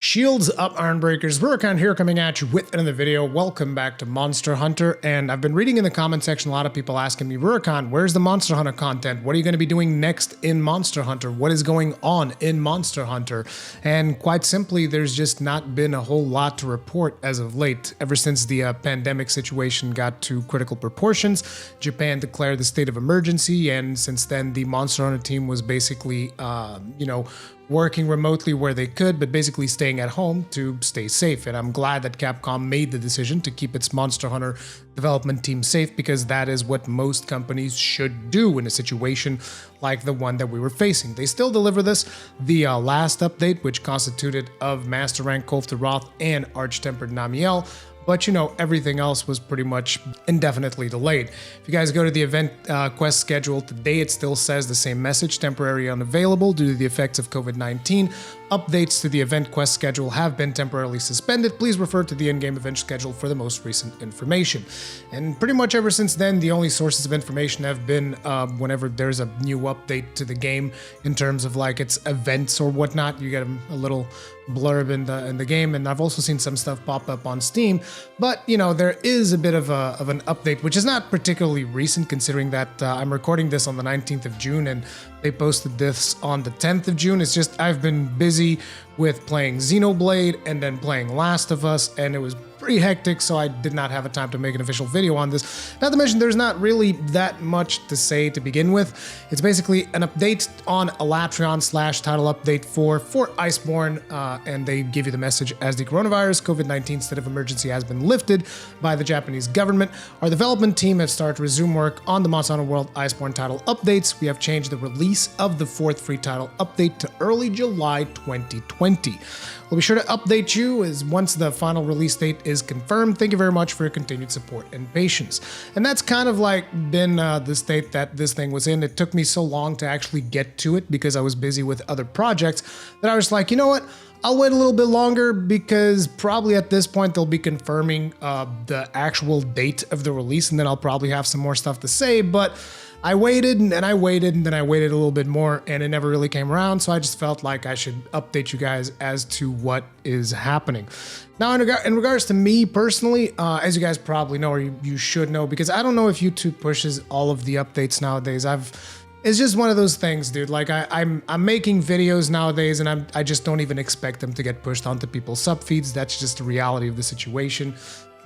Shields up, Ironbreakers. Rurikhan here coming at you with another video. Welcome back to Monster Hunter. And I've been reading in the comment section a lot of people asking me, Rurikhan, where's the Monster Hunter content? What are you going to be doing next in Monster Hunter? What is going on in Monster Hunter? And quite simply, there's just not been a whole lot to report as of late. Ever since the pandemic situation got to critical proportions, Japan declared the state of emergency. And since then, the Monster Hunter team was basically, working remotely where they could, but basically staying at home to stay safe. And I'm glad that Capcom made the decision to keep its Monster Hunter development team safe, because that is what most companies should do in a situation like the one that we were facing. They still deliver this. The last update, which constituted of Master Rank Kolfta Roth and Arch-Tempered Namiel, but everything else was pretty much indefinitely delayed. If you guys go to the event quest schedule today, it still says the same message, temporarily unavailable due to the effects of COVID-19. Updates to the event quest schedule have been temporarily suspended. Please refer to the in-game event schedule for the most recent information. And pretty much ever since then, the only sources of information have been whenever there's a new update to the game in terms of like its events or whatnot. You get a little blurb in the game, and I've also seen some stuff pop up on Steam. But there is a bit of an update, which is not particularly recent, considering that I'm recording this on the 19th of June and they posted this on the 10th of June. It's just I've been busy with playing Xenoblade and then playing Last of Us, and it was pretty hectic, so I did not have a time to make an official video on this. Not to mention, there's not really that much to say to begin with. It's basically an update on Alatreon / title update for Iceborne, and they give you the message as the coronavirus COVID-19 state of emergency has been lifted by the Japanese government. Our development team has started to resume work on the Monster Hunter World Iceborne title updates. We have changed the release of the 4th free title update to early July 2020. We'll be sure to update you as once the final release date is confirmed. Thank you very much for your continued support and patience. And that's kind of like been the state that this thing was in. It took me so long to actually get to it because I was busy with other projects that I was like, you know what? I'll wait a little bit longer, because probably at this point they'll be confirming the actual date of the release, and then I'll probably have some more stuff to say. But I waited and I waited and then I waited a little bit more, and it never really came around. So I just felt like I should update you guys as to what is happening. Now, in regards to me personally, as you guys probably know, or you should know, because I don't know if YouTube pushes all of the updates nowadays. It's just one of those things, dude. Like I'm making videos nowadays, and I just don't even expect them to get pushed onto people's sub feeds. That's just the reality of the situation.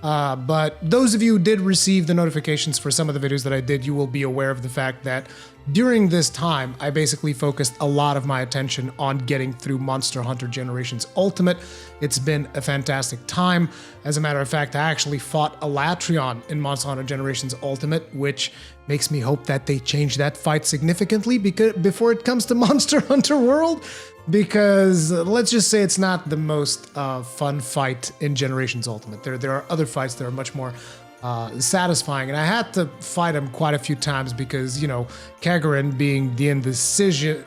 But those of you who did receive the notifications for some of the videos that I did, you will be aware of the fact that during this time, I basically focused a lot of my attention on getting through Monster Hunter Generations Ultimate. It's been a fantastic time. As a matter of fact, I actually fought Alatreon in Monster Hunter Generations Ultimate, which makes me hope that they change that fight significantly before it comes to Monster Hunter World. Because let's just say it's not the most fun fight in Generations Ultimate. There are other fights that are much more satisfying, and I had to fight him quite a few times because, Kagarin, being the indecisive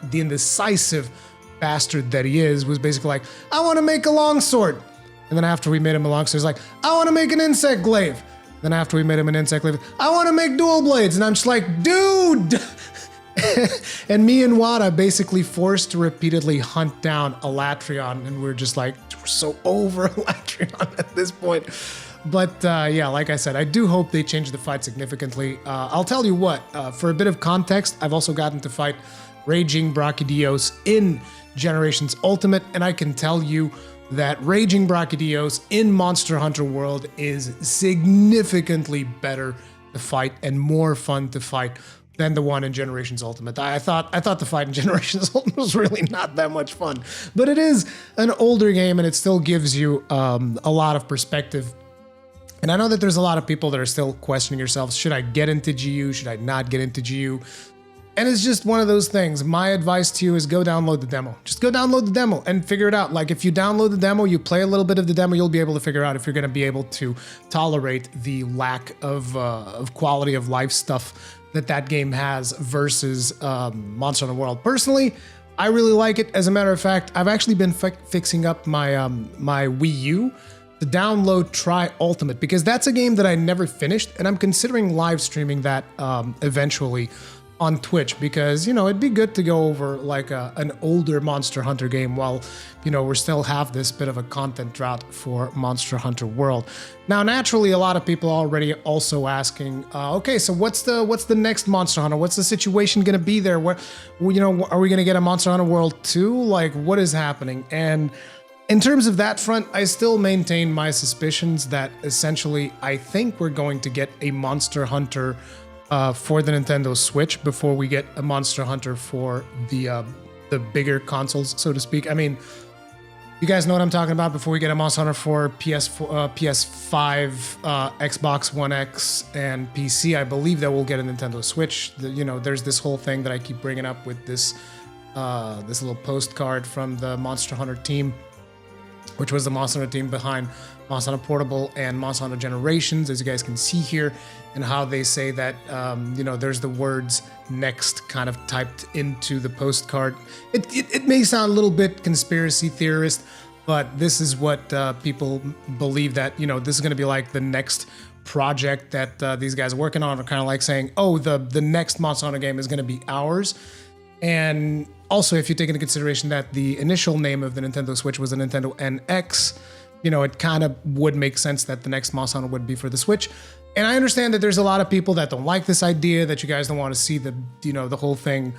bastard that he is, was basically like, I want to make a longsword. And then after we made him a longsword, he's like, I want to make an insect glaive. Then after we made him an insect glaive, I want to make dual blades. And I'm just like, dude! And me and Wada basically forced to repeatedly hunt down Alatreon, and we're just like, we're so over Alatreon at this point. But yeah, like I said, I do hope they change the fight significantly. I'll tell you what, for a bit of context, I've also gotten to fight Raging Brachydios in Generations Ultimate, and I can tell you that Raging Brachydios in Monster Hunter World is significantly better to fight and more fun to fight than the one in Generations Ultimate. I thought the fight in Generations Ultimate was really not that much fun, but it is an older game and it still gives you a lot of perspective. And I know that there's a lot of people that are still questioning yourselves, should I get into GU, should I not get into GU? And it's just one of those things. My advice to you is go download the demo. Just go download the demo and figure it out. Like if you download the demo, you play a little bit of the demo, you'll be able to figure out if you're going to be able to tolerate the lack of quality of life stuff that game has versus Monster Hunter World. Personally, I really like it. As a matter of fact, I've actually been fixing up my my Wii U to download Tri Ultimate, because that's a game that I never finished, and I'm considering live streaming that eventually on Twitch, because, it'd be good to go over like an older Monster Hunter game while, we still have this bit of a content drought for Monster Hunter World. Now, naturally, a lot of people are already also asking, okay, so what's the next Monster Hunter? What's the situation going to be there? Where, are we going to get a Monster Hunter World 2? Like, what is happening? And in terms of that front, I still maintain my suspicions that essentially I think we're going to get a Monster Hunter for the Nintendo Switch before we get a Monster Hunter for the bigger consoles, so to speak. I mean, you guys know what I'm talking about. Before we get a Monster Hunter for PS4, PS5, Xbox One X, and PC, I believe that we'll get a Nintendo Switch. There's this whole thing that I keep bringing up with this little postcard from the Monster Hunter team, which was the Monster Hunter team behind Monster Hunter Portable and Monster Hunter Generations, as you guys can see here, and how they say that, there's the words next kind of typed into the postcard. It may sound a little bit conspiracy theorist, but this is what people believe, that, this is going to be like the next project that these guys are working on, are kind of like saying, oh, the next Monster Hunter game is going to be ours. And also, if you take into consideration that the initial name of the Nintendo Switch was the Nintendo NX, it kind of would make sense that the next Monster Hunter would be for the Switch. And I understand that there's a lot of people that don't like this idea, that you guys don't want to see the whole thing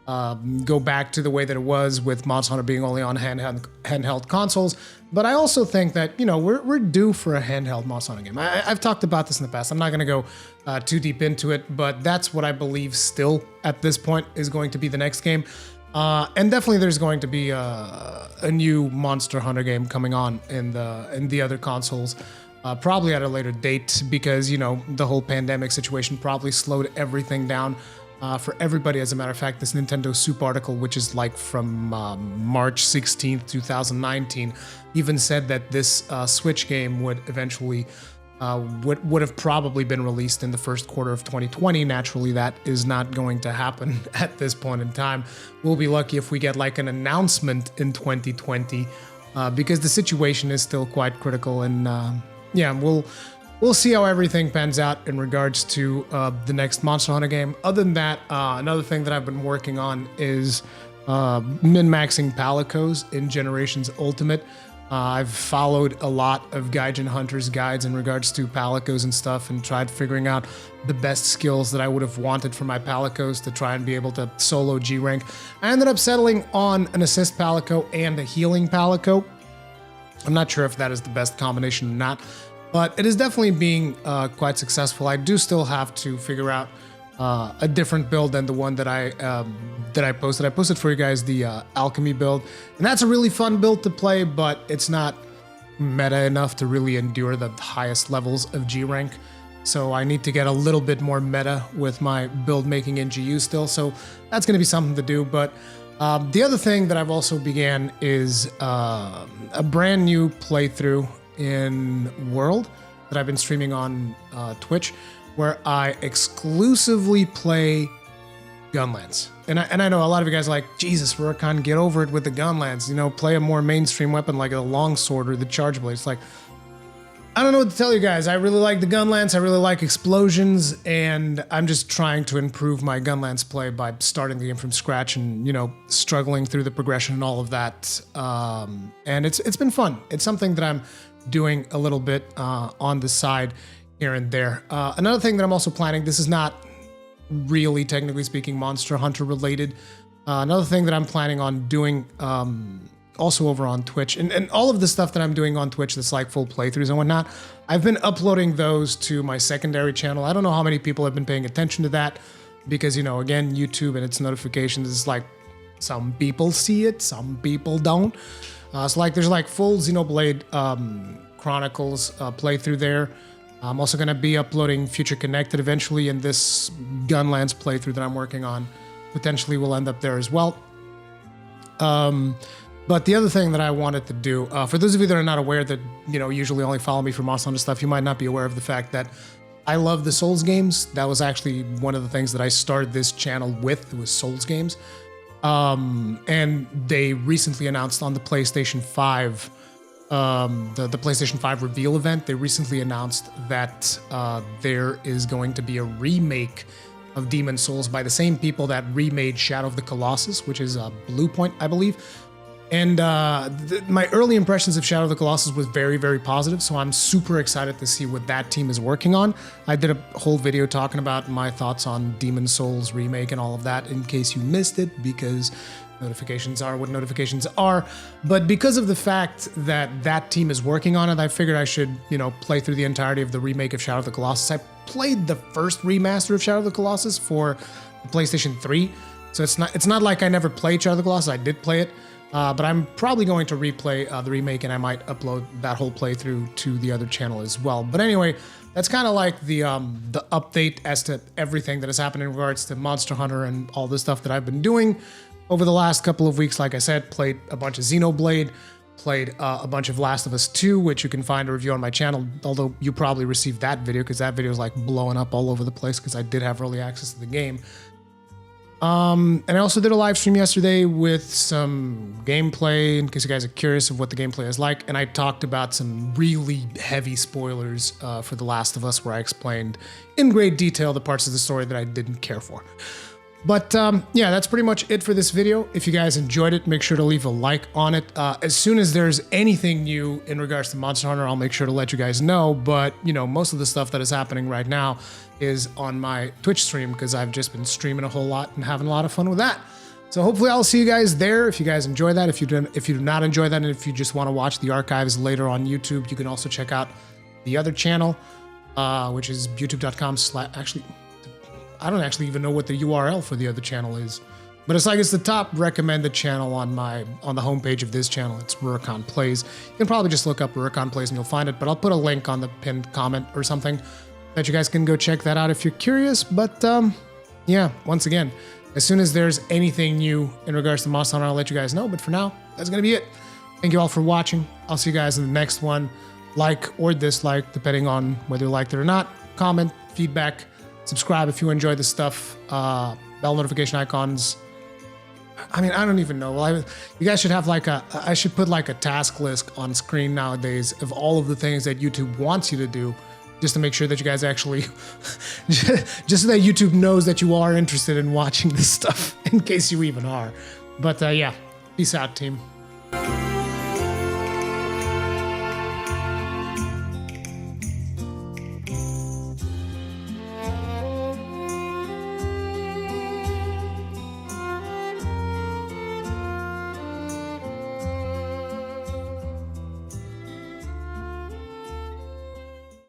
go back to the way that it was with Monster Hunter being only on handheld consoles. But I also think that, we're due for a handheld Monster Hunter game. I've talked about this in the past. I'm not going to go too deep into it, but that's what I believe still at this point is going to be the next game. And definitely there's going to be a new Monster Hunter game coming on in the other consoles, probably at a later date, because, the whole pandemic situation probably slowed everything down for everybody. As a matter of fact, this Nintendo Soup article, which is like from March 16th, 2019, even said that this Switch game would eventually would have probably been released in the first quarter of 2020. Naturally, that is not going to happen at this point in time. We'll be lucky if we get like an announcement in 2020, because the situation is still quite critical. And yeah, we'll see how everything pans out in regards to the next Monster Hunter game. Other than that, another thing that I've been working on is min-maxing Palicos in Generations Ultimate. I've followed a lot of Gaijin Hunters guides in regards to Palicos and stuff, and tried figuring out the best skills that I would have wanted for my Palicos to try and be able to solo G rank. I ended up settling on an assist Palico and a healing Palico. I'm not sure if that is the best combination or not, but it is definitely being quite successful. I do still have to figure out a different build than the one that I posted. I posted for you guys the alchemy build, and that's a really fun build to play, but it's not meta enough to really endure the highest levels of G rank. So I need to get a little bit more meta with my build making in GU still. So that's going to be something to do. But the other thing that I've also began is a brand new playthrough in World that I've been streaming on Twitch, where I exclusively play Gunlance. And I know a lot of you guys are like, Jesus, Rurikhan, get over it with the Gunlance. Play a more mainstream weapon like a longsword or the charge blade. It's like, I don't know what to tell you guys. I really like the Gunlance. I really like explosions, and I'm just trying to improve my Gunlance play by starting the game from scratch and, struggling through the progression and all of that. And it's been fun. It's something that I'm doing a little bit on the side here and there. Another thing that I'm also planning, this is not really, technically speaking, Monster Hunter related. Another thing that I'm planning on doing also over on Twitch, and all of the stuff that I'm doing on Twitch that's like full playthroughs and whatnot, I've been uploading those to my secondary channel. I don't know how many people have been paying attention to that, because, again, YouTube and its notifications is like, some people see it, some people don't. So like there's like full Xenoblade Chronicles playthrough there. I'm also going to be uploading Future Connected eventually, and this Gunlance playthrough that I'm working on potentially will end up there as well. But the other thing that I wanted to do, for those of you that are not aware, that usually only follow me for Monster Hunter stuff, you might not be aware of the fact that I love the Souls games. That was actually one of the things that I started this channel with, was Souls games. And they recently announced on the PlayStation 5, the PlayStation 5 reveal event, they recently announced that there is going to be a remake of Demon Souls by the same people that remade Shadow of the Colossus, which is Blue Point, I believe. And my early impressions of Shadow of the Colossus was very, very positive, so I'm super excited to see what that team is working on. I did a whole video talking about my thoughts on Demon Souls remake and all of that in case you missed it, because notifications are what notifications are. But because of the fact that that team is working on it, I figured I should, play through the entirety of the remake of Shadow of the Colossus. I played the first remaster of Shadow of the Colossus for the PlayStation 3, so it's not like I never played Shadow of the Colossus. I did play it, but I'm probably going to replay the remake, and I might upload that whole playthrough to the other channel as well. But anyway, that's kind of like the update as to everything that has happened in regards to Monster Hunter and all the stuff that I've been doing over the last couple of weeks. Like I said, played a bunch of Xenoblade, played a bunch of Last of Us 2, which you can find a review on my channel, although you probably received that video because that video is like blowing up all over the place because I did have early access to the game. And I also did a live stream yesterday with some gameplay, in case you guys are curious of what the gameplay is like, and I talked about some really heavy spoilers for The Last of Us, where I explained in great detail the parts of the story that I didn't care for. But yeah, that's pretty much it for this video. If you guys enjoyed it, make sure to leave a like on it. As soon as there's anything new in regards to Monster Hunter, I'll make sure to let you guys know. But, most of the stuff that is happening right now is on my Twitch stream, because I've just been streaming a whole lot and having a lot of fun with that. So hopefully I'll see you guys there if you guys enjoy that. If you do not enjoy that, and if you just want to watch the archives later on YouTube, you can also check out the other channel, which is youtube.com/, actually, I don't actually even know what the URL for the other channel is, but it's the top recommended channel on the homepage of this channel. It's Rurikhan Plays. You can probably just look up Rurikhan Plays and you'll find it, but I'll put a link on the pinned comment or something that you guys can go check that out if you're curious. But yeah, once again, as soon as there's anything new in regards to Monster Hunter, I'll let you guys know. But for now, that's gonna be it. Thank you all for watching. I'll see you guys in the next one. Like or dislike, depending on whether you liked it or not. Comment, feedback. Subscribe if you enjoy the stuff. Bell notification icons. I mean, I don't even know. Well, you guys should have I should put a task list on screen nowadays of all of the things that YouTube wants you to do, just to make sure that you guys actually, just so that YouTube knows that you are interested in watching this stuff, in case you even are. But yeah, peace out, team.